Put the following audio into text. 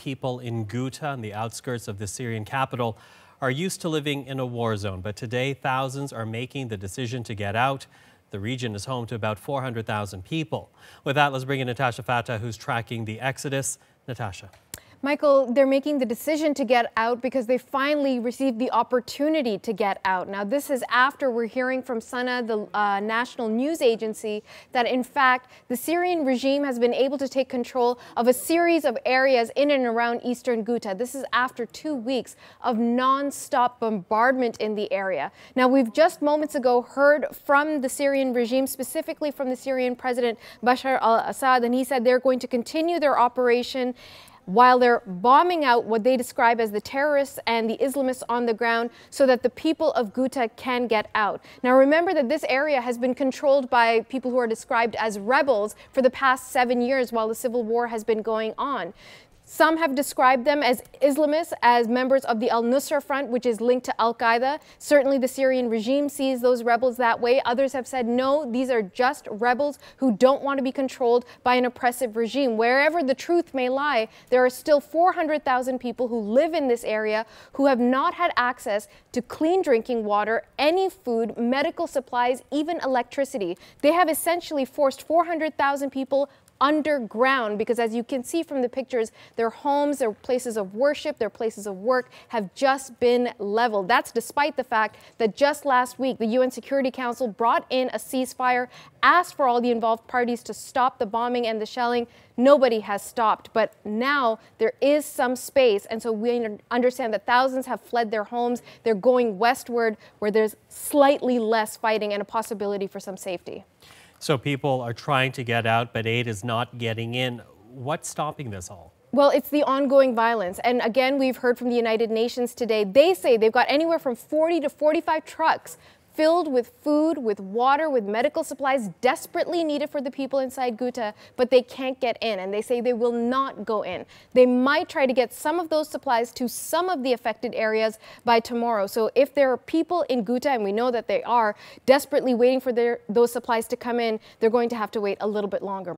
people in Ghouta on the outskirts of the Syrian capital are used to living in a war zone, but today thousands are making the decision to get out. The region is home to about 400,000 people. With that, let's bring in Natasha Fatah, who's tracking the exodus. Natasha. Michael, they're making the decision to get out because they finally received the opportunity to get out. Now, this is after we're hearing from SANA, the national news agency, that in fact, the Syrian regime has been able to take control of a series of areas in and around eastern Ghouta. This is after 2 weeks of non-stop bombardment in the area. Now, we've just moments ago heard from the Syrian regime, specifically from the Syrian President Bashar al-Assad, and he said they're going to continue their operation while they're bombing out what they describe as the terrorists and the Islamists on the ground so that the people of Ghouta can get out. Now remember that this area has been controlled by people who are described as rebels for the past 7 years while the civil war has been going on. Some have described them as Islamists, as members of the al-Nusra Front, which is linked to al-Qaeda. Certainly the Syrian regime sees those rebels that way. Others have said, no, these are just rebels who don't want to be controlled by an oppressive regime. Wherever the truth may lie, there are still 400,000 people who live in this area who have not had access to clean drinking water, any food, medical supplies, even electricity. They have essentially forced 400,000 people underground because, as you can see from the pictures, their homes, their places of worship, their places of work have just been leveled. That's despite the fact that just last week the UN Security Council brought in a ceasefire, asked for all the involved parties to stop the bombing and the shelling. Nobody has stopped, but now there is some space, and so we understand that thousands have fled their homes. They're going westward where there's slightly less fighting and a possibility for some safety. So people are trying to get out, but aid is not getting in. What's stopping this all? Well, it's the ongoing violence. And again, we've heard from the United Nations today. They say they've got anywhere from 40 to 45 trucks filled with food, with water, with medical supplies desperately needed for the people inside Ghouta, but they can't get in, and they say they will not go in. They might try to get some of those supplies to some of the affected areas by tomorrow. So if there are people in Ghouta, and we know that they are, desperately waiting for those supplies to come in, they're going to have to wait a little bit longer.